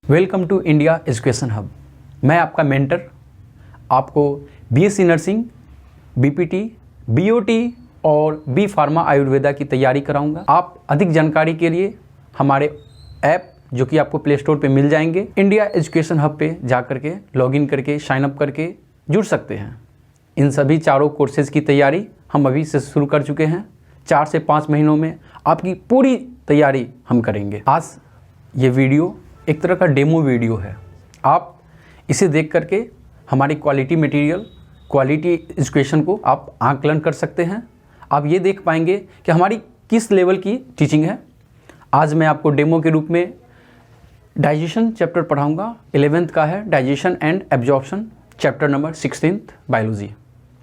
Welcome to India education hub. मैं आपका mentor आपको बीएससी नर्सिंग, बीपीटी, बीओटी और बी फार्मा आयुर्वेदा की तैयारी कराऊंगा। आप अधिक जानकारी के लिए हमारे ऐप जो कि आपको प्ले स्टोर पे मिल जाएंगे, इंडिया एजुकेशन हब पे जा करके लॉगिन करके साइन अप करके जुड़ सकते हैं। इन सभी चारों कोर्सेज़ की तैयारी हम अभी से शुरू कर चुके हैं। 4 से 5 महीनों में आपकी पूरी तैयारी हम करेंगे। आज ये वीडियो एक तरह का डेमो वीडियो है। आप इसे देख करके हमारी क्वालिटी मटेरियल, क्वालिटी एजुकेशन को आप आकलन कर सकते हैं। आप ये देख पाएंगे कि हमारी किस लेवल की टीचिंग है। आज मैं आपको डेमो के रूप में डाइजेशन चैप्टर पढ़ाऊंगा। 11th का है digestion and absorption, chapter number 16 biology.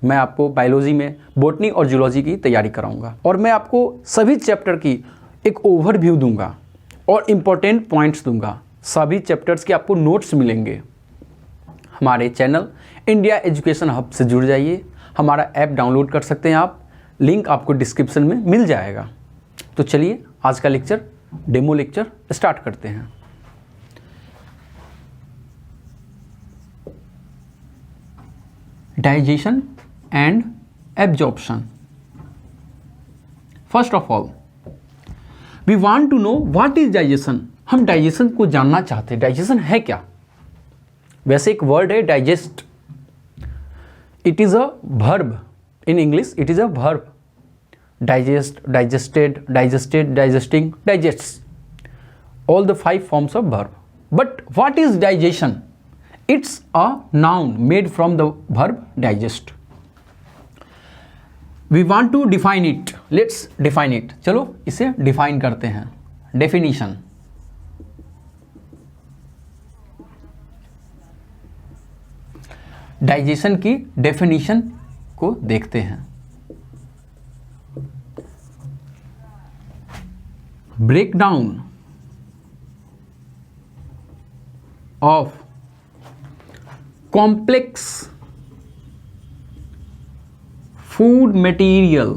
मैं आपको बायोलॉजी में बॉटनी और जूलॉजी की तैयारी कराऊंगा और मैं आपको सभी चैप्टर की एक ओवरव्यू दूंगा और इम्पोर्टेंट पॉइंट्स दूंगा। सभी चैप्टर्स के आपको नोट्स मिलेंगे। हमारे चैनल इंडिया एजुकेशन हब से जुड़ जाइए। हमारा ऐप डाउनलोड कर सकते हैं आप, लिंक आपको डिस्क्रिप्शन में मिल जाएगा। तो चलिए आज का लेक्चर, डेमो लेक्चर स्टार्ट करते हैं। Digestion and absorption. First of all we want to know what is digestion. हम डाइजेशन को जानना चाहते हैं। डाइजेशन है क्या? वैसे एक वर्ड है digest. It is a verb. In English it is a verb. Digest, digested, digested, digesting, digests, all the 5 forms of verb. But what is digestion? It's a noun made from the verb digest. We want to define it. Let's define it. चलो इसे define करते हैं। Definition. Digestion की definition को देखते हैं। Breakdown of complex food material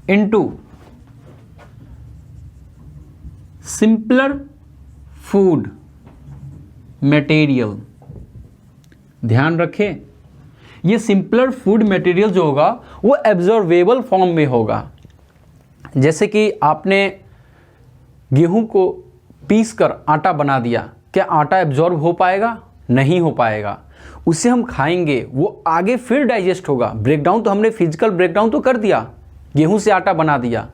into simpler food material। ध्यान रखें, ये सिंपलर फूड मटेरियल जो होगा वो एब्जॉर्बेबल फॉर्म में होगा। जैसे कि आपने गेहूं को पीस कर आटा बना दिया, क्या आटा एब्जॉर्ब हो पाएगा? नहीं हो पाएगा। उसे हम खाएंगे, वो आगे फिर डाइजेस्ट होगा। ब्रेकडाउन तो हमने फिजिकल ब्रेकडाउन तो कर दिया, गेहूं से आटा बना दिया,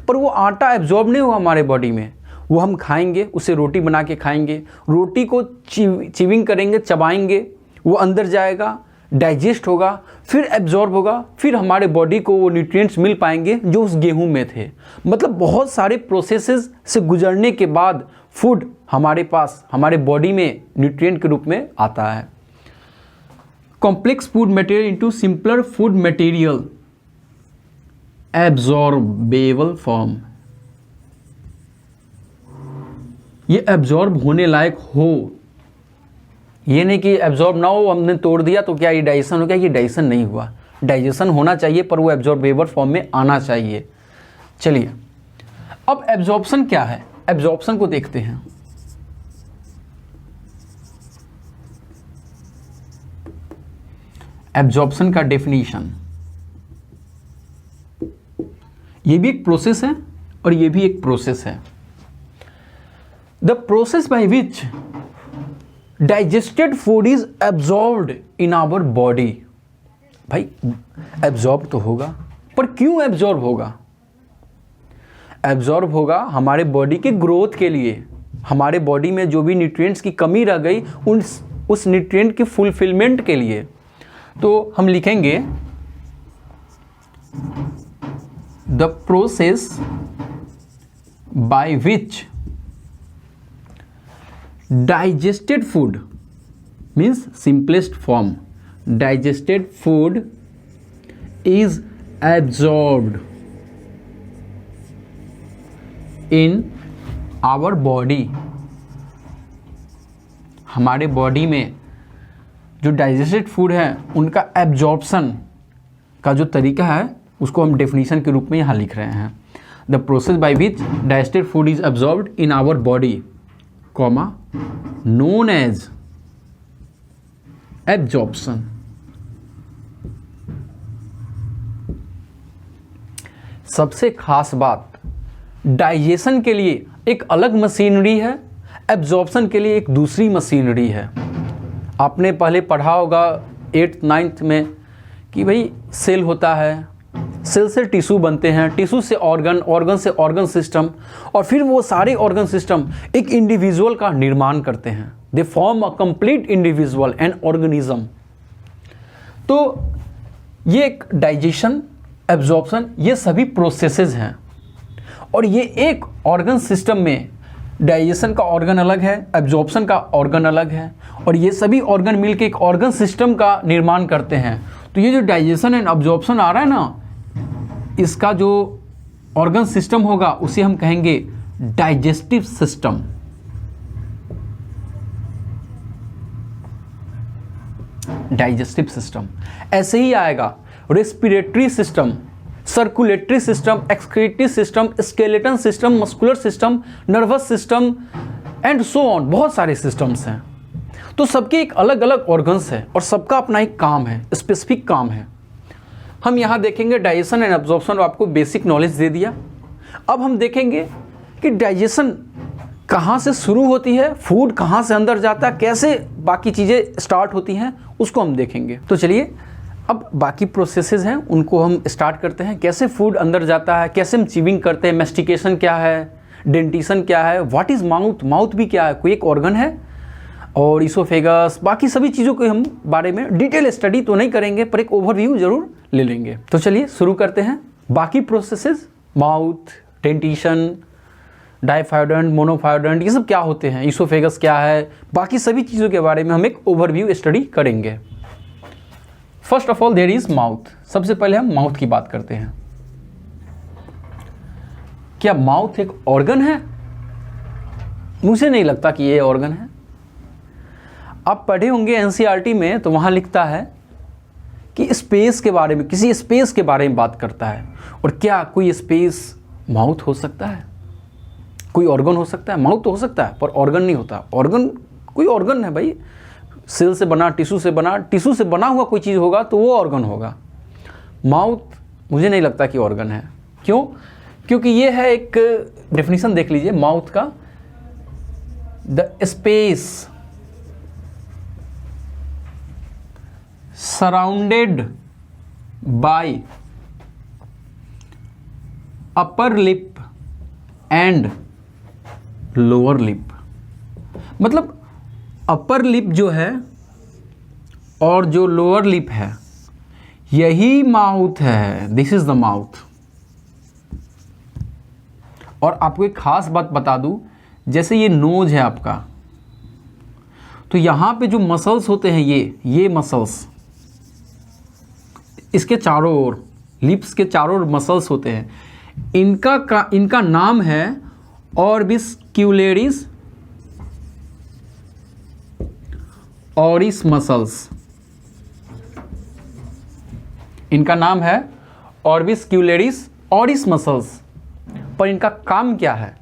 पर वो आटा एब्जॉर्ब नहीं होगा हमारे बॉडी में। वो हम खाएंगे, उसे रोटी बना के खाएंगे, रोटी को चिविंग करेंगे, चबाएंगे, वो अंदर जाएगा, डाइजेस्ट होगा, फिर एब्जॉर्ब होगा, फिर हमारे बॉडी को वो न्यूट्रिएंट्स मिल पाएंगे जो उस गेहूं में थे। मतलब बहुत सारे प्रोसेसेस से गुजरने के बाद फूड हमारे पास, हमारे बॉडी में न्यूट्रिएंट के रूप में आता है। Complex food material into simpler food material, absorbable form. ये एब्जॉर्ब होने लायक हो, ये नहीं कि एब्जॉर्ब ना हो, हमने तोड़ दिया तो क्या ये डाइजेशन हो गया? ये डाइजेशन नहीं हुआ। डाइजेशन होना चाहिए पर वो एब्जॉर्बेबल फॉर्म में आना चाहिए। चलिए अब एब्जॉर्प्शन क्या है, एब्जॉर्प्शन को देखते हैं। एब्जॉर्प्शन का डेफिनेशन, ये भी एक प्रोसेस है और ये भी एक प्रोसेस है। The process by which digested food is absorbed in our body. भाई एब्जॉर्ब तो होगा, पर क्यों एब्जॉर्ब होगा? एब्जॉर्ब होगा हमारे बॉडी के ग्रोथ के लिए। हमारे बॉडी में जो भी न्यूट्रिएंट्स की कमी रह गई उस न्यूट्रिएंट की फुलफिलमेंट के लिए। तो हम लिखेंगे the process by which digested food means simplest form, digested food is absorbed in our body। हमारे बॉडी में जो डाइजेस्टेड फूड है उनका एब्जॉर्प्शन का जो तरीका है उसको हम डेफिनेशन के रूप में यहाँ लिख रहे हैं। The process by which digested food is absorbed in our body comma known as absorption. सबसे खास बात, डाइजेशन के लिए एक अलग मशीनरी है, एब्जॉर्प्शन के लिए एक दूसरी मशीनरी है। आपने पहले पढ़ा होगा 8th 9th में कि भाई सेल होता है, सेल से टिश्यू बनते हैं, टिश्यू से ऑर्गन, ऑर्गन से ऑर्गन सिस्टम, और फिर वो सारे ऑर्गन सिस्टम एक इंडिविजुअल का निर्माण करते हैं। They form a complete individual and organism. तो ये एक डाइजेशन, एब्जॉर्प्शन, ये सभी प्रोसेसेस हैं। और ये एक ऑर्गन सिस्टम में डाइजेशन का ऑर्गन अलग है, एब्जॉर्प्शन का ऑर्गन अलग है, और ये सभी ऑर्गन मिलकर एक ऑर्गन सिस्टम का निर्माण करते हैं। तो ये जो डाइजेशन एंड एब्जॉर्प्शन आ रहा है ना, इसका जो ऑर्गन सिस्टम होगा उसे हम कहेंगे डाइजेस्टिव सिस्टम। डाइजेस्टिव सिस्टम ऐसे ही आएगा respiratory system, circulatory system, excretory system, skeleton system, muscular system, nervous system and so on. बहुत सारे सिस्टम्स हैं। तो सबके एक अलग अलग ऑर्गन्स है और सबका अपना एक काम है, स्पेसिफिक काम है। हम यहाँ देखेंगे डाइजेशन एंड एब्जॉर्प्शन, आपको बेसिक नॉलेज दे दिया। अब हम देखेंगे कि डाइजेशन कहाँ से शुरू होती है, फूड कहाँ से अंदर जाता है, कैसे बाकी चीज़ें स्टार्ट होती हैं, उसको हम देखेंगे। तो चलिए अब बाकी प्रोसेसेस हैं उनको हम स्टार्ट करते हैं। कैसे फूड अंदर जाता है, कैसे हम च्यूइंग करते हैं, मेस्टिकेशन क्या है, डेंटिशन क्या है, व्हाट इज़ माउथ, माउथ भी क्या है, कोई एक ऑर्गन है, और इसोफेगस, बाकी सभी चीज़ों के हम बारे में डिटेल स्टडी तो नहीं करेंगे पर एक ओवरव्यू जरूर ले लेंगे। तो चलिए शुरू करते हैं। बाकी प्रोसेसेस, माउथ, डेंटिशन, डाइफायोडेंट, मोनोफायोडेंट, ये सब क्या होते हैं, इसोफेगस क्या है, बाकी सभी चीज़ों के बारे में हम एक ओवरव्यू स्टडी करेंगे। First of all there is mouth. सबसे पहले हम माउथ की बात करते हैं। क्या माउथ एक ऑर्गन है? मुझे नहीं लगता कि ये ऑर्गन है। आप पढ़े होंगे एनसीईआरटी में, तो वहां लिखता है कि स्पेस के बारे में, किसी स्पेस के बारे में बात करता है। और क्या कोई स्पेस माउथ हो सकता है? कोई ऑर्गन हो सकता है? माउथ तो हो सकता है पर ऑर्गन नहीं होता। ऑर्गन, कोई ऑर्गन है भाई, सेल से बना, टिश्यू से बना, टिश्यू से बना हुआ कोई चीज़ होगा तो वो ऑर्गन होगा। माउथ मुझे नहीं लगता कि ऑर्गन है। क्यों? क्योंकि ये है, एक डेफिनेशन देख लीजिए माउथ का, the space surrounded by upper lip and lower lip. मतलब अपर लिप जो है और जो लोअर लिप है, यही माउथ है। This is the mouth. और आपको एक खास बात बता दूं, जैसे ये नोज है आपका, तो यहां पे जो मसल्स होते हैं, ये मसल्स, इसके चारों ओर, लिप्स के चारों ओर मसल्स होते हैं। इनका नाम है ऑर्बिस्क्यूलेरिस ऑरिस मसल्स। इनका नाम है ऑर्बिस्क्यूलेरिस ऑरिस मसल्स। पर इनका काम क्या है?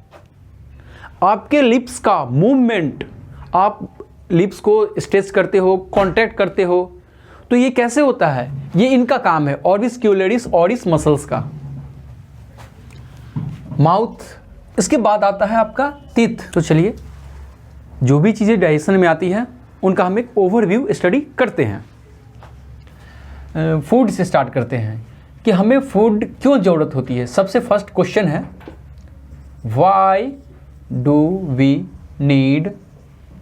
आपके लिप्स का मूवमेंट, आप लिप्स को स्ट्रेच करते हो, कॉन्ट्रैक्ट करते हो, तो ये कैसे होता है? ये इनका काम है, ऑर्बिस्क्यूलेरिस ऑरिस मसल्स का। माउथ। इसके बाद आता है आपका टीथ। तो चलिए जो भी चीज़ें डाइजेशन में आती है उनका हम एक ओवरव्यू स्टडी करते हैं। फूड से स्टार्ट करते हैं कि हमें फूड क्यों ज़रूरत होती है। सबसे फर्स्ट क्वेश्चन है, why do we need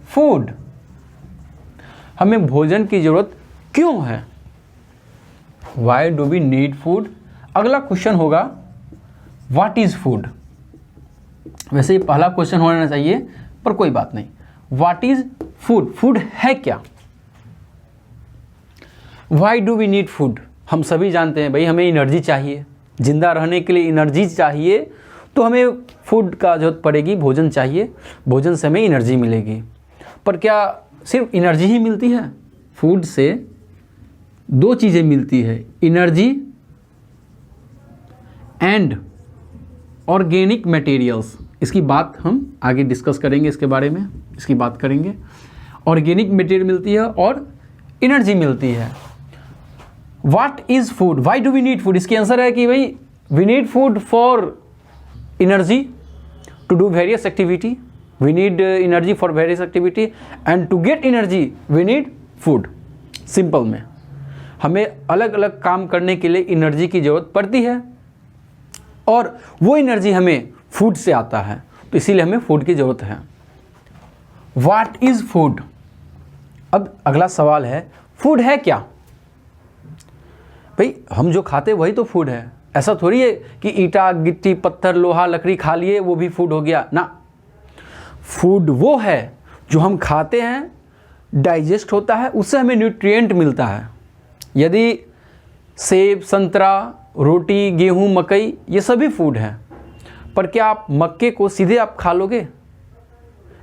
food? हमें भोजन की ज़रूरत क्यों है? Why do we need food. अगला क्वेश्चन होगा, व्हाट इज़ फूड? वैसे ये पहला क्वेश्चन होना चाहिए पर कोई बात नहीं। What is food? फूड है क्या? Why do we need food? हम सभी जानते हैं भाई, हमें एनर्जी चाहिए, जिंदा रहने के लिए एनर्जी चाहिए, तो हमें फूड का जरूरत पड़ेगी, भोजन चाहिए, भोजन से हमें एनर्जी मिलेगी। पर क्या सिर्फ एनर्जी ही मिलती है? फूड से दो चीज़ें मिलती है, एनर्जी एंड ऑर्गेनिक मटेरियल्स, इसकी बात हम आगे डिस्कस करेंगे, इसके बारे में इसकी बात करेंगे। ऑर्गेनिक मटेरियल मिलती है और एनर्जी मिलती है। What is food, why do we need food? इसकी आंसर है कि भाई we need food for energy to do various activity, we need energy for various activity and to get energy we need food. Simple में हमें अलग अलग काम करने के लिए एनर्जी की ज़रूरत पड़ती है और वो एनर्जी हमें फूड से आता है, तो इसीलिए हमें फूड की ज़रूरत है। What is food? अब अगला सवाल है, फूड है क्या? भाई हम जो खाते वही तो फूड है। ऐसा थोड़ी है कि ईंटा गिट्टी पत्थर लोहा लकड़ी खा लिए वो भी फूड हो गया ना। फूड वो है जो हम खाते हैं, डाइजेस्ट होता है, उससे हमें न्यूट्रिएंट मिलता है। यदि सेब संतरा रोटी गेहूं मकई ये सभी फूड हैं, पर क्या आप मक्के को सीधे आप खा लोगे?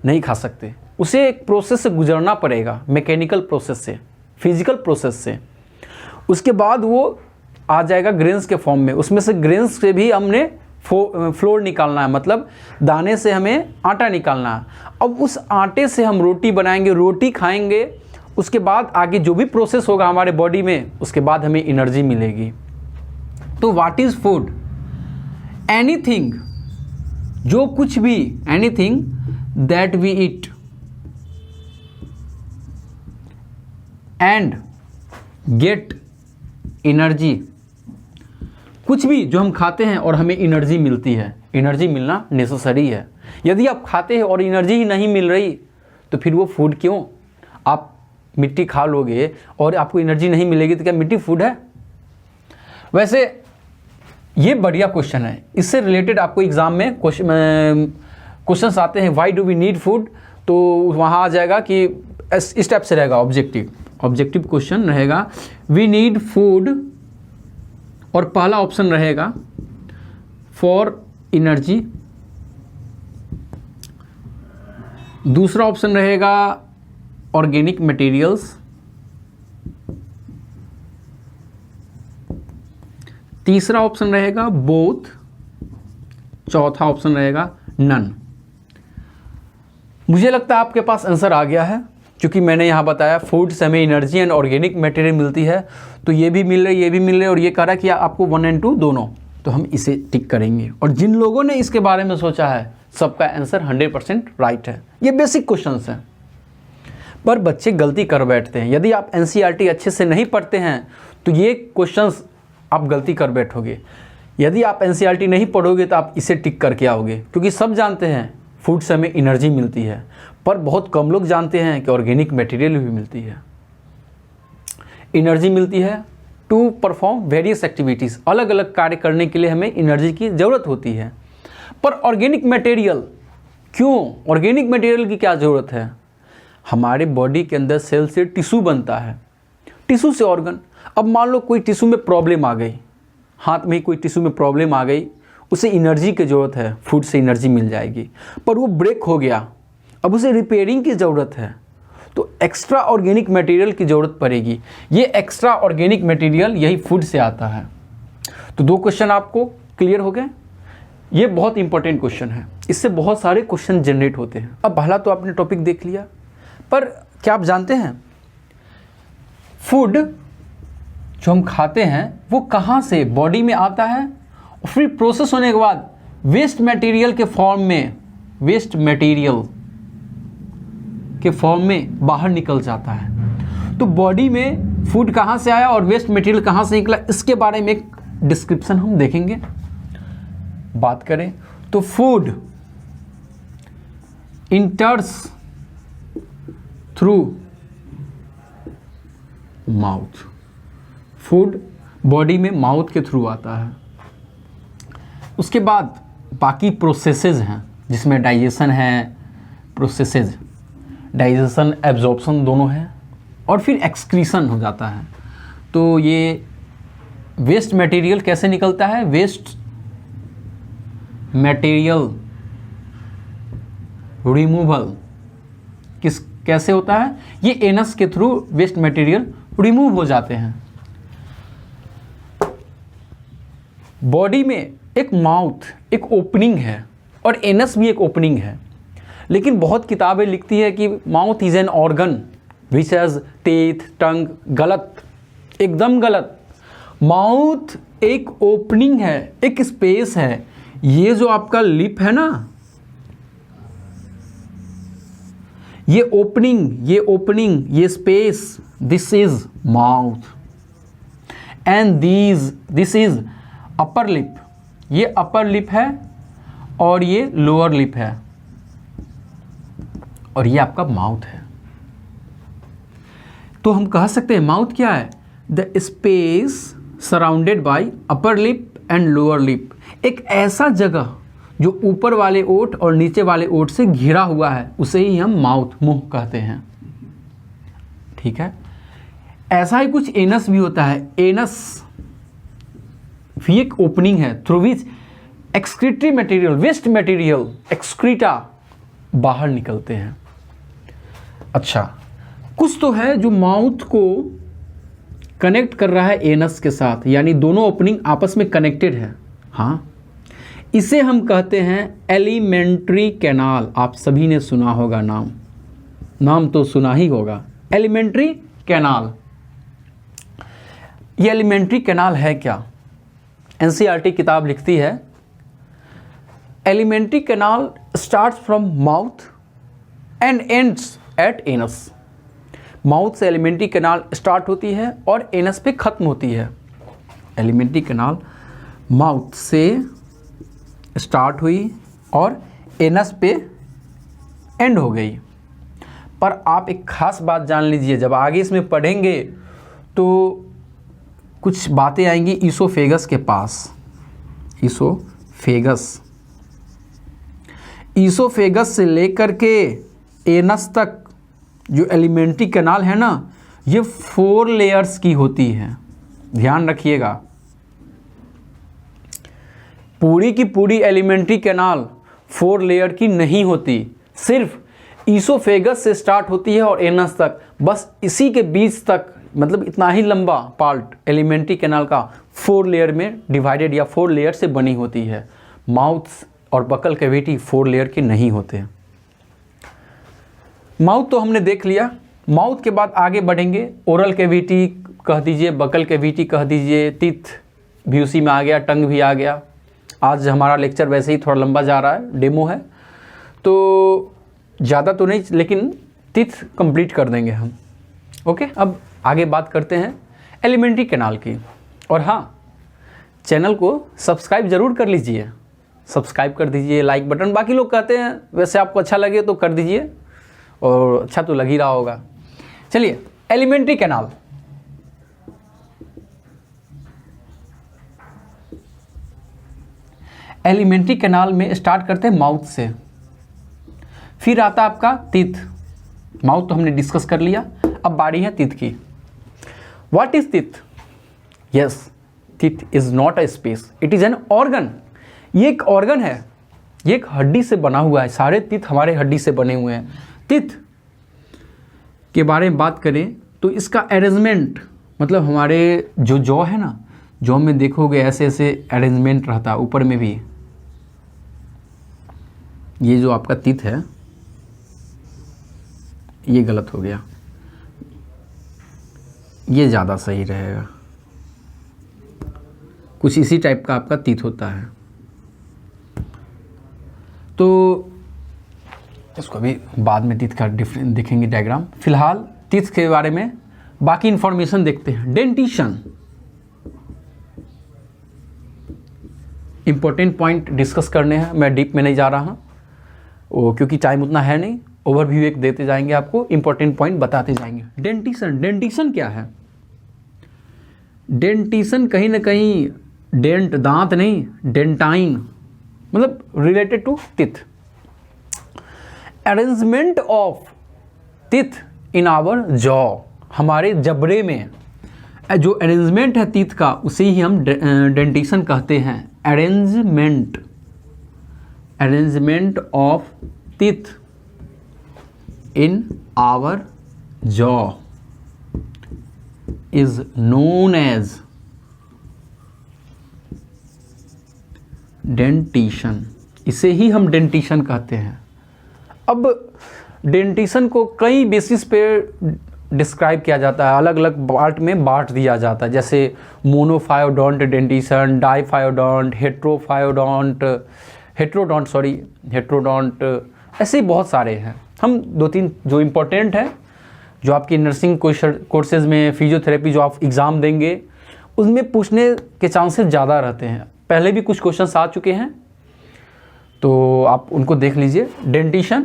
नहीं खा सकते, उसे एक प्रोसेस से गुजरना पड़ेगा, मैकेनिकल प्रोसेस से, फिजिकल प्रोसेस से। उसके बाद वो आ जाएगा ग्रेन्स के फॉर्म में। उसमें से ग्रेन्स से भी हमने फ्लोर निकालना है, मतलब दाने से हमें आटा निकालना है। अब उस आटे से हम रोटी बनाएंगे, रोटी खाएंगे, उसके बाद आगे जो भी प्रोसेस होगा हमारे बॉडी में, उसके बाद हमें एनर्जी मिलेगी। तो व्हाट इज फूड? एनीथिंग, जो कुछ भी, anything that we eat and get energy, कुछ भी जो हम खाते हैं और हमें एनर्जी मिलती है। एनर्जी मिलना नेसेसरी है। यदि आप खाते हैं और एनर्जी ही नहीं मिल रही तो फिर वो फूड क्यों? आप मिट्टी खा लोगे और आपको एनर्जी नहीं मिलेगी तो क्या मिट्टी फूड है? वैसे ये बढ़िया क्वेश्चन है, इससे रिलेटेड आपको एग्जाम में क्वेश्चंस आते हैं, why do we need food, तो वहाँ आ जाएगा कि इस टाइप से रहेगा, ऑब्जेक्टिव क्वेश्चन रहेगा, वी नीड फूड, और पहला ऑप्शन रहेगा फॉर एनर्जी, दूसरा ऑप्शन रहेगा ऑर्गेनिक मटेरियल्स, तीसरा ऑप्शन रहेगा बोथ, चौथा ऑप्शन रहेगा नन। मुझे लगता है आपके पास आंसर आ गया है, क्योंकि मैंने यहाँ बताया फूड से हमें एनर्जी एंड ऑर्गेनिक मटेरियल मिलती है, तो ये भी मिल रही, ये भी मिल रही, और ये कह रहा है कि आपको 1 और 2 दोनों, तो हम इसे टिक करेंगे। और जिन लोगों ने इसके बारे में सोचा है सबका आंसर 100% राइट है। ये बेसिक क्वेश्चंस हैं, पर बच्चे गलती कर बैठते हैं। यदि आप NCERT अच्छे से नहीं पढ़ते हैं तो ये क्वेश्चंस आप गलती कर बैठोगे। यदि आप NCERT नहीं पढ़ोगे तो आप इसे टिक करके आओगे, क्योंकि सब जानते हैं फूड से हमें एनर्जी मिलती है, पर बहुत कम लोग जानते हैं कि ऑर्गेनिक मटेरियल भी मिलती है। एनर्जी मिलती है टू परफॉर्म वेरियस एक्टिविटीज़, अलग अलग कार्य करने के लिए हमें एनर्जी की ज़रूरत होती है। पर ऑर्गेनिक मटेरियल क्यों? ऑर्गेनिक मटेरियल की क्या ज़रूरत है? हमारे बॉडी के अंदर सेल से टिश्यू बनता है, टिश्यू से ऑर्गन। अब मान लो कोई टिश्यू में प्रॉब्लम आ गई, हाथ में ही कोई टिश्यू में प्रॉब्लम आ गई, उसे एनर्जी की ज़रूरत है, फूड से एनर्जी मिल जाएगी, पर वो ब्रेक हो गया, अब उसे रिपेयरिंग की ज़रूरत है, तो एक्स्ट्रा ऑर्गेनिक मटेरियल की ज़रूरत पड़ेगी। ये एक्स्ट्रा ऑर्गेनिक मटेरियल यही फूड से आता है। तो 2 क्वेश्चन आपको क्लियर हो गए। ये बहुत इंपॉर्टेंट क्वेश्चन है, इससे बहुत सारे क्वेश्चन जनरेट होते हैं। अब पहला तो आपने टॉपिक देख लिया, पर क्या आप जानते हैं फूड जो हम खाते हैं वो कहाँ से बॉडी में आता है, और फिर प्रोसेस होने के बाद वेस्ट मटेरियल के फॉर्म में बाहर निकल जाता है। तो बॉडी में फूड कहाँ से आया और वेस्ट मटेरियल कहाँ से निकला, इसके बारे में एक डिस्क्रिप्शन हम देखेंगे। बात करें तो food इंटर्स through mouth, food body में माउथ के थ्रू आता है। उसके बाद बाकी प्रोसेसेस हैं जिसमें डाइजेशन है, प्रोसेसेस डाइजेशन एब्जॉर्प्शन दोनों है, और फिर एक्सक्रीशन हो जाता है। तो ये वेस्ट मटेरियल कैसे निकलता है? वेस्ट मटेरियल रिमूवल कैसे होता है? ये एनस के थ्रू वेस्ट मटेरियल रिमूव हो जाते हैं। बॉडी में एक माउथ एक ओपनिंग है और एनस भी एक ओपनिंग है, लेकिन बहुत किताबें लिखती है कि mouth is an organ which has teeth टंग। गलत, एकदम गलत। माउथ एक ओपनिंग है, एक स्पेस है। ये जो आपका लिप है ना, ये ओपनिंग, ये space, this is mouth. And this is upper lip, ये अपर लिप है और ये लोअर लिप है और ये आपका माउथ है। तो हम कह सकते हैं माउथ क्या है? The space surrounded by upper lip and lower lip. एक ऐसा जगह जो ऊपर वाले ओठ और नीचे वाले ओठ से घिरा हुआ है, उसे ही हम माउथ, मुंह कहते हैं। ठीक है। ऐसा ही कुछ एनस भी होता है। एनस भी एक ओपनिंग है through which excretory material, waste material, excreta बाहर निकलते हैं। अच्छा, कुछ तो है जो माउथ को कनेक्ट कर रहा है एनस के साथ, यानी दोनों ओपनिंग आपस में कनेक्टेड है। हाँ, इसे हम कहते हैं एलिमेंट्री कैनाल। आप सभी ने सुना होगा नाम तो सुना ही होगा, एलिमेंट्री कैनाल। ये एलिमेंट्री कैनाल है क्या? एनसीईआरटी किताब लिखती है alimentary canal starts from mouth and ends at anus. Mouth से एलिमेंट्री कैनाल स्टार्ट होती है और एनस पे खत्म होती है। एलिमेंट्री कैनाल माउथ से स्टार्ट हुई और एनस पे एंड हो गई। पर आप एक खास बात जान लीजिए, जब आगे इसमें पढ़ेंगे तो कुछ बातें आएंगी ईसोफेगस के पास। ईसोफेगस से लेकर के एनस तक जो एलिमेंट्री कैनाल है ना, ये 4 लेयर्स की होती है। ध्यान रखिएगा, पूरी की पूरी एलिमेंट्री कैनाल 4 लेयर की नहीं होती, सिर्फ ईसोफेगस से स्टार्ट होती है और एनस तक, बस इसी के बीच तक, मतलब इतना ही लंबा पार्ट एलिमेंट्री कैनाल का 4 लेयर में डिवाइडेड या 4 लेयर से बनी होती है। माउथ और बकल कैविटी 4 लेयर के नहीं होते। माउथ तो हमने देख लिया। माउथ के बाद आगे बढ़ेंगे, ओरल कैविटी कह दीजिए, बकल कैविटी कह दीजिए, टीथ भी उसी में आ गया, टंग भी आ गया। आज हमारा लेक्चर वैसे ही थोड़ा लंबा जा रहा है, डेमो है तो ज़्यादा तो नहीं, लेकिन टीथ कंप्लीट कर देंगे हम। ओके, अब आगे बात करते हैं एलिमेंट्री कैनाल की। और हाँ, चैनल को सब्सक्राइब ज़रूर कर लीजिए, सब्सक्राइब कर दीजिए, लाइक बटन। बाकी लोग कहते हैं, वैसे आपको अच्छा लगे तो कर दीजिए, और अच्छा तो लग ही रहा होगा। चलिए, एलिमेंट्री कैनाल। एलिमेंट्री कैनाल में स्टार्ट करते हैं माउथ से, फिर आता है आपका टीथ। माउथ तो हमने डिस्कस कर लिया, अब बारी है टीथ की। What is teeth? Yes, teeth is not a space, it is an organ. ये एक ऑर्गन है, ये एक हड्डी से बना हुआ है। सारे टीथ हमारे हड्डी से बने हुए हैं। टीथ के बारे में बात करें तो इसका अरेंजमेंट, मतलब हमारे जो जॉ है ना, जॉ में देखोगे ऐसे ऐसे अरेंजमेंट रहता है, ऊपर में भी। ये जो आपका टीथ है, ये गलत हो गया, ये ज़्यादा सही रहेगा। कुछ इसी टाइप का आपका टीथ होता है। तो इसको भी बाद में टीथ का डिफरेंट देखेंगे डायग्राम। फिलहाल टीथ के बारे में बाकी इंफॉर्मेशन देखते हैं। डेंटिशन, इंपॉर्टेंट पॉइंट डिस्कस करने हैं, मैं डीप में नहीं जा रहा हूँ क्योंकि टाइम उतना है नहीं। ओवरव्यू एक देते जाएंगे, आपको इंपॉर्टेंट पॉइंट बताते जाएंगे। डेंटिशन, डेंटिशन क्या है? डेंटिशन कहीं ना कहीं डेंट, दांत नहीं, डेंटाइन, मतलब related to teeth. Arrangement of teeth in our jaw, हमारे जबड़े में जो अरेंजमेंट है टीथ का, उसे ही हम डेंटिशन कहते हैं। Arrangement of teeth in our jaw is known as dentition, इसे ही हम डेंटिशन कहते हैं। अब डेंटिशन को कई बेसिस पे डिस्क्राइब किया जाता है, अलग अलग पार्ट में बांट दिया जाता है, जैसे मोनोफायोडोंट डेंटिशन, डाईफायोडोंट, हेट्रोडोंट, ऐसे ही बहुत सारे हैं। हम 2-3 जो इम्पोर्टेंट है, जो आपकी नर्सिंग कोर्सेज में फिजियोथेरेपी जो आप एग्ज़ाम देंगे उसमें पूछने के चांसेस ज़्यादा रहते हैं। पहले भी कुछ क्वेश्चंस आ चुके हैं तो आप उनको देख लीजिए। डेंटिशन,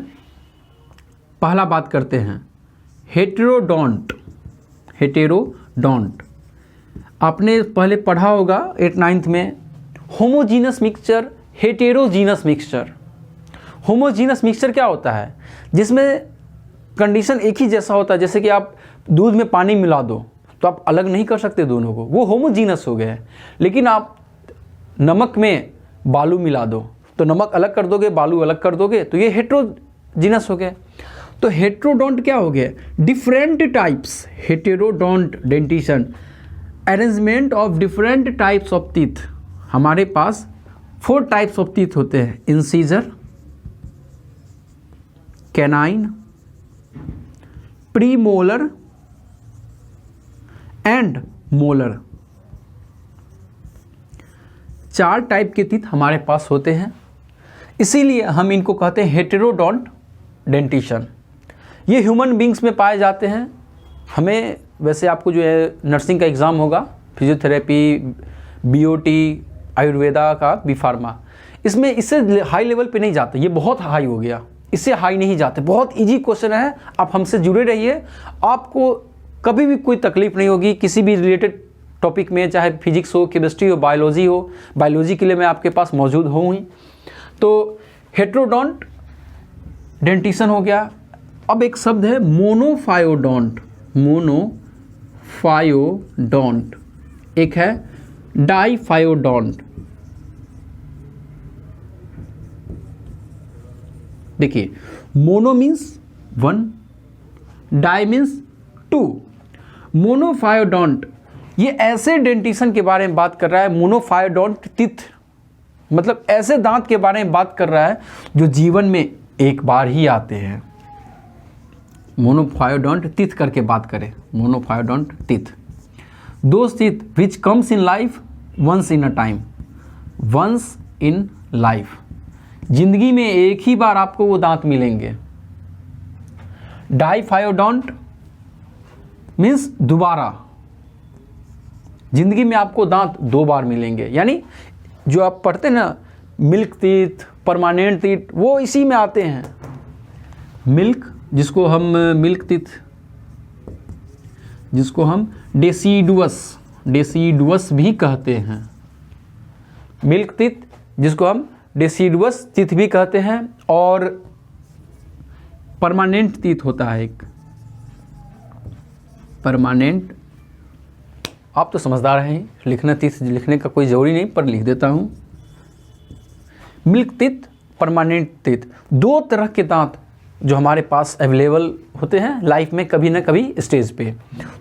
पहला बात करते हैं हेटेरोडोंट। आपने पहले पढ़ा होगा 8-9th में homogeneous mixture, heterogeneous mixture. Homogeneous mixture क्या होता है? जिसमें कंडीशन एक ही जैसा होता है, जैसे कि आप दूध में पानी मिला दो तो आप अलग नहीं कर सकते दोनों को, वो होमोजीनस हो गए। लेकिन आप नमक में बालू मिला दो तो नमक अलग कर दोगे, बालू अलग कर दोगे, तो ये हेटेरोजीनस हो गए। तो हेटेरोडोंट क्या हो गया? Different types, heterodont dentition, arrangement of different types of teeth. हमारे पास 4 टाइप्स ऑफ टीथ होते हैं, incisor, canine, premolar and molar. 4 type के टीथ हमारे पास होते हैं, इसीलिए हम इनको कहते हैं हेटेरोडोंट डेंटिशन। ये ह्यूमन बींग्स में पाए जाते हैं। हमें वैसे आपको जो है नर्सिंग का एग्ज़ाम होगा, फिजियोथेरेपी, बीओटी, आयुर्वेदा का, बी फार्मा, इसमें इससे हाई लेवल पे नहीं जाते, ये बहुत हाई हो गया, इससे हाई नहीं जाते। बहुत इजी क्वेश्चन है, आप हमसे जुड़े रहिए, आपको कभी भी कोई तकलीफ नहीं होगी किसी भी रिलेटेड टॉपिक में, चाहे फिजिक्स हो, केमिस्ट्री हो, बायोलॉजी हो। बायोलॉजी के लिए मैं आपके पास मौजूद हूँ ही। तो हेटेरोडोंट डेंटिशन हो गया। अब एक शब्द है मोनोफायोडोंट, एक है डाईफायोडोंट। देखिए, mono means 1, di means 2। Monophyodont ये ऐसे डेंटिशन के बारे में बात कर रहा है, मोनोफायोडोंट टीथ मतलब ऐसे दांत के बारे में बात कर रहा है जो जीवन में एक बार ही आते हैं। मोनोफायोडोंट टीथ करके बात करें, monophyodont teeth, those teeth which comes in life once in a time, once in life, जिंदगी में एक ही बार आपको वो दांत मिलेंगे। डाईफायोडोंट मीन्स दोबारा, जिंदगी में आपको दांत 2 बार मिलेंगे। यानी जो आप पढ़ते हैं ना मिल्क टीथ, परमानेंट टीथ, वो इसी में आते हैं। मिल्क, जिसको हम मिल्क टीथ, जिसको हम डेसिडुअस भी कहते हैं। मिल्क टीथ, जिसको हम डेसिडुअस टीथ भी कहते हैं। और परमानेंट टीथ होता है एक, परमानेंट, आप तो समझदार हैं, लिखना टीथ लिखने का कोई ज़रूरी नहीं, पर लिख देता हूँ। मिल्क टीथ, परमानेंट टीथ, 2 तरह के दांत जो हमारे पास अवेलेबल होते हैं लाइफ में कभी ना कभी स्टेज पे।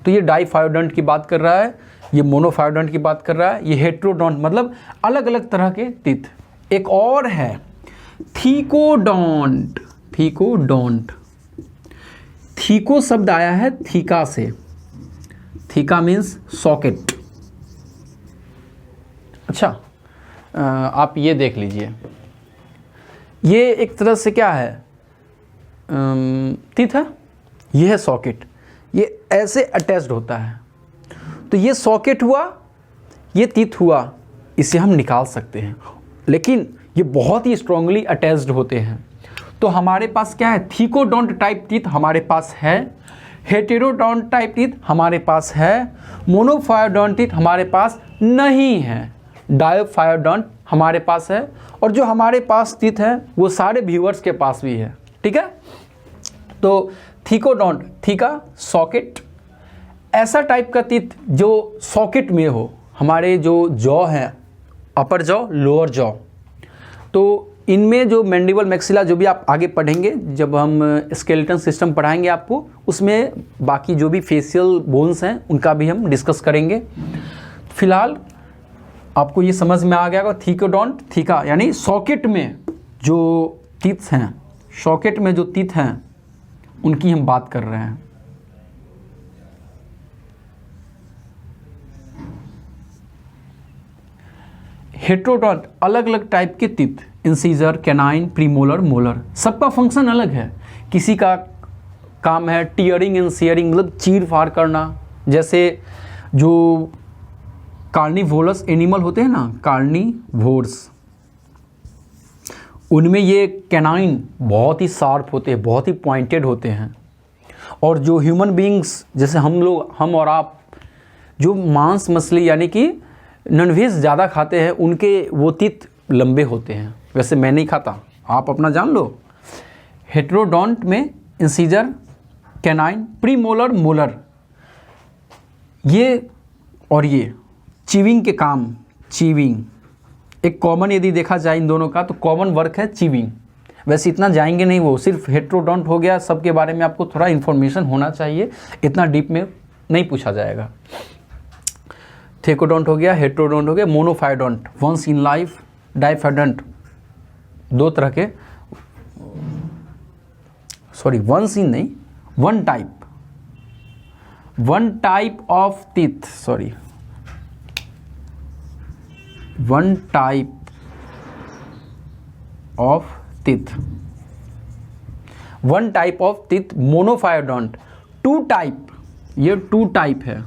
तो ये डाईफायोडोंट की बात कर रहा है, ये मोनोफायोडोंट की बात कर रहा है, ये हेटेरोडोंट मतलब अलग अलग तरह के टीथ। एक और है थीकोडोंट। थीको शब्द आया है थीका से, थीका मीन्स सॉकेट। अच्छा, आप ये देख लीजिए, ये एक तरह से क्या है, टीथ है, ये है सॉकेट, ये ऐसे अटैच्ड होता है। तो ये सॉकेट हुआ, ये टीथ हुआ, इसे हम निकाल सकते हैं, लेकिन ये बहुत ही स्ट्रांगली अटैच्ड होते हैं। तो हमारे पास क्या है, थीकोडोंट टाइप टीथ हमारे पास है, हेटेरोडोंट टाइप टीथ हमारे पास है, मोनोफायोडोंट टीथ हमारे पास नहीं है, डाईफायोडोंट हमारे पास है, और जो हमारे पास टीथ है वो सारे व्यूअर्स के पास भी है। ठीक है, तो थीकोडोंट, थीका सॉकेट, ऐसा टाइप का टीथ जो सॉकेट में हो। हमारे जो जॉ है, अपर जॉ, लोअर जॉ, तो इनमें जो मैंडिबल मैक्सिला, जो भी आप आगे पढ़ेंगे जब हम स्केलेटन सिस्टम पढ़ाएंगे आपको, उसमें बाकी जो भी फेशियल बोन्स हैं उनका भी हम डिस्कस करेंगे। फिलहाल आपको ये समझ में आ गया होगा। थीकोडोंट, थीका यानी सॉकेट में जो टीथ हैं, सॉकेट में जो टीथ हैं उनकी हम बात कर रहे हैं। हेट्रोडोंट अलग अलग टाइप के teeth, incisor, canine, premolar, molar, सबका फंक्शन अलग है। किसी का काम है टीयरिंग एंड शेयरिंग, मतलब चीर फाड़ करना। जैसे जो कार्निवोरस एनिमल होते हैं ना, कार्निवोर्स, उनमें ये कैनाइन बहुत ही शार्प होते हैं, बहुत ही पॉइंटेड होते हैं। और जो ह्यूमन बीइंग्स जैसे हम लोग, हम और आप, जो मांस मछली यानी कि नॉनवेज ज़्यादा खाते हैं, उनके वो टीथ लंबे होते हैं। वैसे मैं नहीं खाता, आप अपना जान लो। हेट्रोडोंट में इंसीजर, कैनाइन, प्रीमोलर, मोलर, ये और ये चीविंग के काम, चीविंग एक कॉमन यदि देखा जाए इन दोनों का तो कॉमन वर्क है चीविंग। वैसे इतना जाएंगे नहीं, वो सिर्फ हेट्रोडोंट हो गया, सबके बारे में आपको थोड़ा इन्फॉर्मेशन होना चाहिए, इतना डीप में नहीं पूछा जाएगा। थेकोडोंट हो गया, हेट्रोडोंट हो गया, मोनोफाइडोंट, वंस इन लाइफ, डाइफाइडोंट, दो तरह के, सॉरी वंस इन नहीं, one type of teeth, sorry one type of teeth, one type of teeth, monophyodont. Two type, ये टू टाइप है,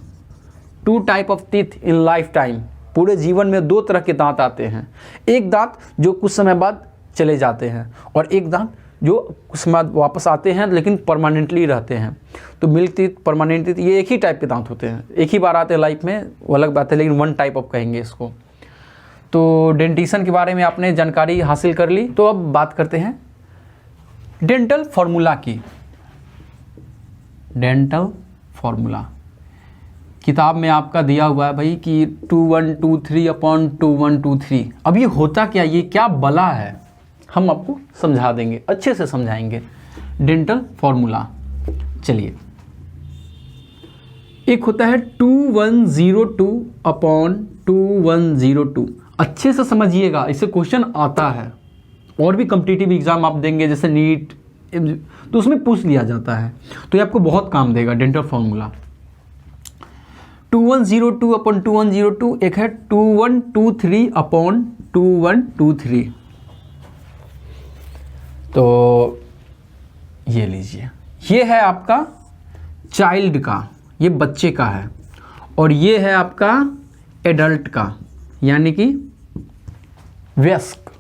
two type of teeth in lifetime, पूरे जीवन में दो तरह के दांत आते हैं। एक दांत जो कुछ समय बाद चले जाते हैं और एक दांत जो कुछ समय बाद वापस आते हैं लेकिन परमानेंटली रहते हैं। तो मिल्क टीथ, परमानेंट टीथ, ये एक ही टाइप के दांत होते हैं, एक ही बार आते हैं लाइफ में, वो अलग बात है, लेकिन वन टाइप ऑफ कहेंगे इसको। तो डेंटिशन के बारे में आपने जानकारी हासिल कर ली। तो अब बात करते हैं डेंटल फॉर्मूला की। डेंटल फॉर्मूला किताब में आपका दिया हुआ है भाई कि 2123/2123। अब ये होता क्या, ये क्या बला है, हम आपको समझा देंगे, अच्छे से समझाएंगे। डेंटल फॉर्मूला, चलिए, एक होता है 2102/2102। अच्छे से समझिएगा, इससे क्वेश्चन आता है, और भी कॉम्पिटिटिव एग्जाम आप देंगे जैसे नीट, तो उसमें पूछ लिया जाता है, तो ये आपको बहुत काम देगा। डेंटल फॉर्मूला 2102/2102, एक है 2123/2123। तो ये लीजिए, ये है आपका चाइल्ड का, ये बच्चे का है, और ये है आपका एडल्ट का, यानी कि वयस्क,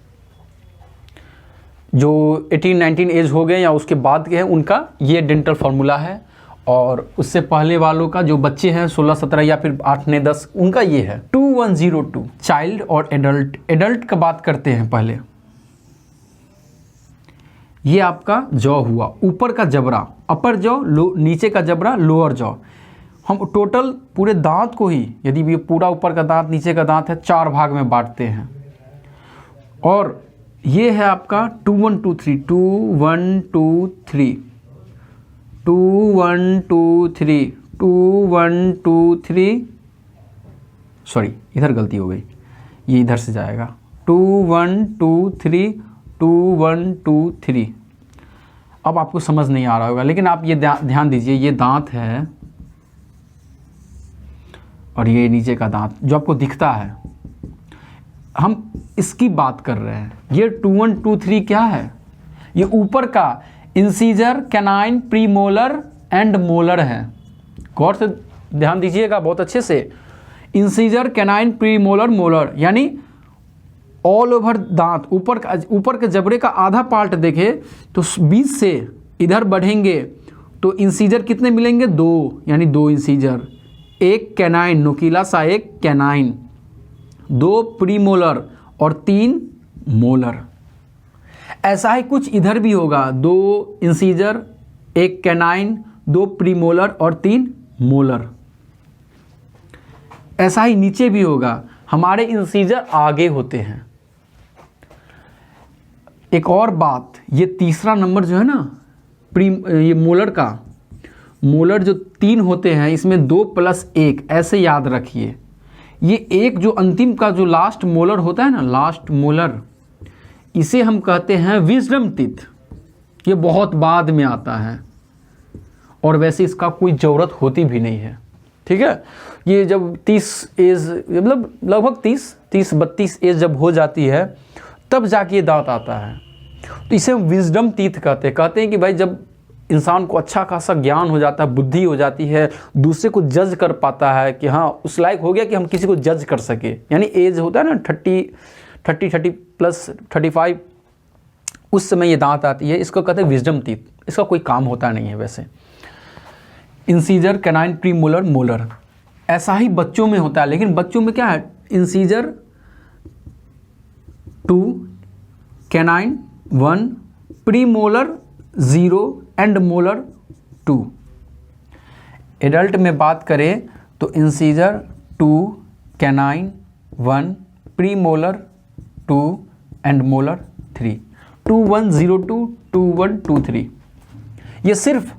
जो 18-19 एज हो गए या उसके बाद के हैं उनका ये डेंटल फार्मूला है। और उससे पहले वालों का जो बच्चे हैं 16-17 या फिर 8-9-10, उनका ये है 2102। चाइल्ड और एडल्ट, एडल्ट का बात करते हैं पहले। ये आपका जॉ हुआ, ऊपर का जबड़ा अपर जॉ, नीचे का जबड़ा लोअर जॉ। हम टोटल पूरे दांत को ही, यदि ये पूरा ऊपर का दांत नीचे का दांत है, 4 भाग में बांटते हैं। और ये है आपका 2123, 2123, 2123, 2123, सॉरी इधर गलती हो गई, ये इधर से जाएगा 2123, 2123। अब आपको समझ नहीं आ रहा होगा, लेकिन आप ये ध्यान दीजिए, ये दांत है और ये नीचे का दांत जो आपको दिखता है, हम इसकी बात कर रहे हैं। ये 2123 क्या है, ये ऊपर का incisor, canine, premolar and molar है। गौर से ध्यान दीजिएगा बहुत अच्छे से, इंसीजर, कैनाइन, प्रीमोलर, मोलर, यानी ऑल ओवर दांत, ऊपर के जबड़े का आधा पार्ट देखे तो 20 से इधर बढ़ेंगे तो इंसीजर कितने मिलेंगे, 2, यानी 2 इंसीजर, एक कैनाइन, नुकीला सा एक कैनाइन, 2 प्रीमोलर और 3 मोलर। ऐसा ही कुछ इधर भी होगा, 2 इंसीजर, एक कैनाइन, 2 प्रीमोलर और 3 मोलर। ऐसा ही नीचे भी होगा, हमारे इंसीजर आगे होते हैं। एक और बात, ये तीसरा नंबर जो है ना, ये मोलर का, मोलर जो 3 होते हैं, इसमें 2 + 1 ऐसे याद रखिए। ये एक जो अंतिम का जो लास्ट मोलर होता है ना, लास्ट मोलर, इसे हम कहते हैं विजडम टीथ। ये बहुत बाद में आता है और वैसे इसका कोई ज़रूरत होती भी नहीं है, ठीक है। ये जब 30 एज, मतलब लगभग 30-32 एज जब हो जाती है तब जाके ये दांत आता है। तो इसे विजडम टीथ कहते हैं कि भाई जब इंसान को अच्छा खासा ज्ञान हो जाता है, बुद्धि हो जाती है, दूसरे को जज कर पाता है कि हाँ उस लायक हो गया कि हम किसी को जज कर सके, यानी एज होता है ना 30 प्लस 35, उस समय ये दांत आती है, इसको कहते हैं विजडम टीथ। इसका कोई काम होता नहीं है वैसे। इंसीजर, कैनाइन, प्रीमोलर, मोलर, ऐसा ही बच्चों में होता है, लेकिन बच्चों में क्या है, incisor 2, canine 1, premolar 0 and molar 2। Adult में बात करें तो incisor 2, canine 1, premolar 2 and molar 3। 2102, 2123। ये सिर्फ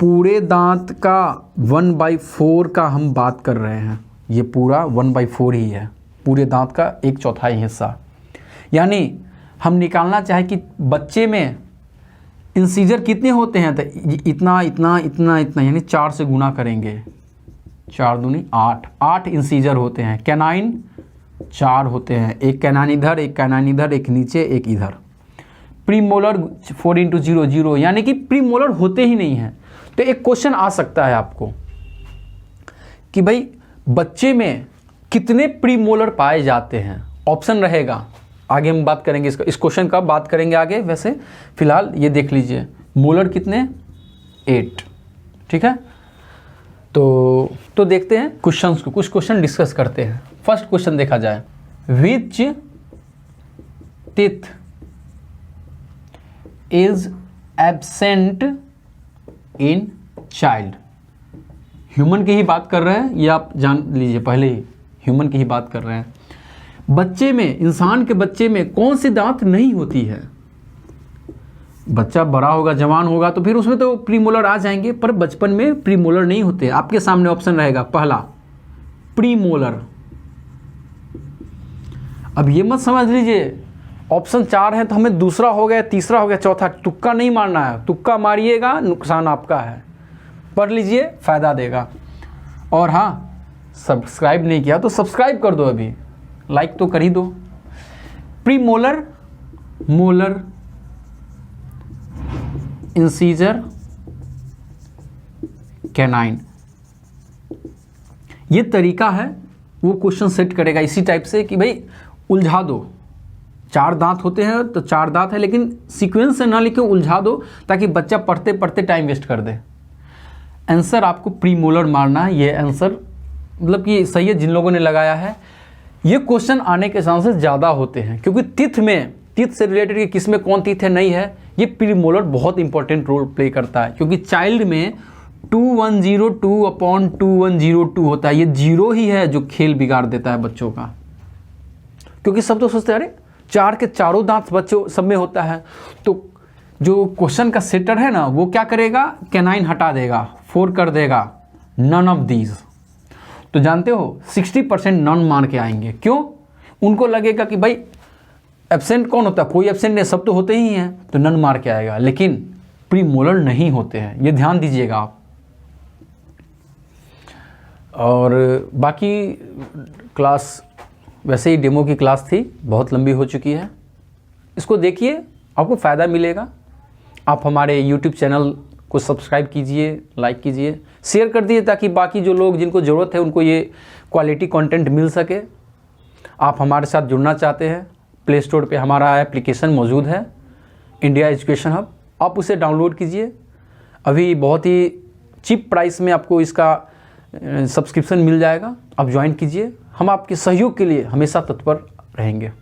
पूरे दांत का 1/4 का हम बात कर रहे हैं। ये पूरा 1/4 ही है, पूरे दांत का 1/4 हिस्सा। यानी हम निकालना चाहे कि बच्चे में इंसीजर कितने होते हैं, तो इतना इतना इतना इतना, यानी 4 से गुना करेंगे, 4 दूनी 8 इंसीजर होते हैं। कैनाइन 4 होते हैं, एक कैनाइन इधर, एक कैनाइन इधर, एक नीचे, एक इधर। प्रीमोलर 4 × 0 0, यानी कि प्रीमोलर होते ही नहीं हैं। तो एक क्वेश्चन आ सकता है आपको कि भाई बच्चे में कितने प्रीमोलर पाए जाते हैं। ऑप्शन रहेगा, आगे हम बात करेंगे इस क्वेश्चन का बात करेंगे आगे। वैसे फिलहाल ये देख लीजिए, मोलर कितने, 8, ठीक है। तो देखते हैं क्वेश्चंस को, कुछ क्वेश्चन डिस्कस करते हैं। फर्स्ट क्वेश्चन देखा जाए, which teeth is absent in child. Human की ही बात कर रहे हैं, ये आप जान लीजिए, पहले ही ह्यूमन की ही बात कर रहे हैं। बच्चे में, इंसान के बच्चे में कौन सी दांत नहीं होती है। बच्चा बड़ा होगा, जवान होगा तो फिर उसमें तो प्रीमोलर आ जाएंगे, पर बचपन में प्रीमोलर नहीं होते। आपके सामने ऑप्शन रहेगा, पहला प्रीमोलर। अब ये मत समझ लीजिए ऑप्शन 4 है तो हमें दूसरा हो गया, तीसरा हो गया, चौथा। तुक्का नहीं मारना है, तुक्का मारिएगा नुकसान आपका है। पढ़ लीजिए, फायदा देगा। और हाँ, सब्सक्राइब नहीं किया तो सब्सक्राइब कर दो, अभी लाइक तो कर ही दो। प्रीमोलर, मोलर, इंसीजर, कैनाइन, ये तरीका है, वो क्वेश्चन सेट करेगा इसी टाइप से कि भाई उलझा दो। 4 दांत होते हैं तो 4 दांत है, लेकिन सीक्वेंस से ना लिखे, उलझा दो ताकि बच्चा पढ़ते पढ़ते टाइम वेस्ट कर दे। आंसर आपको प्रीमोलर मारना है। ये आंसर मतलब कि सही है जिन लोगों ने लगाया है। ये क्वेश्चन आने के चांसेस ज़्यादा होते हैं क्योंकि टीथ से रिलेटेड कि किस में कौन टीथ है नहीं है, ये प्रीमोलर बहुत इंपॉर्टेंट रोल प्ले करता है। क्योंकि चाइल्ड में 2102/2102 होता है। ये 0 ही है जो खेल बिगाड़ देता है बच्चों का। क्योंकि सब तो सोचते हैं अरे 4 के चारों दांत बच्चों सब में होता है, तो जो क्वेश्चन का सेटर है ना वो क्या करेगा, कैनाइन हटा देगा, 4 कर देगा, नन ऑफ दीज। तो जानते हो 60% नॉन मान के आएंगे। क्यों? उनको लगेगा कि भाई एब्सेंट कौन होता है, कोई एब्सेंट नहीं, सब तो होते ही हैं, तो नन मार के आएगा। लेकिन प्रीमोलर नहीं होते हैं, ये ध्यान दीजिएगा आप। और बाकी क्लास वैसे ही डेमो की क्लास थी, बहुत लंबी हो चुकी है। इसको देखिए, आपको फ़ायदा मिलेगा। आप हमारे YouTube चैनल को सब्सक्राइब कीजिए, लाइक कीजिए, शेयर कर दीजिए ताकि बाकी जो लोग जिनको ज़रूरत है उनको ये क्वालिटी कंटेंट मिल सके। आप हमारे साथ जुड़ना चाहते हैं, प्ले स्टोर पे हमारा एप्लीकेशन मौजूद है, इंडिया एजुकेशन हब। आप उसे डाउनलोड कीजिए। अभी बहुत ही चीप प्राइस में आपको इसका सब्सक्रिप्शन मिल जाएगा, आप ज्वाइन कीजिए। हम आपके सहयोग के लिए हमेशा तत्पर रहेंगे।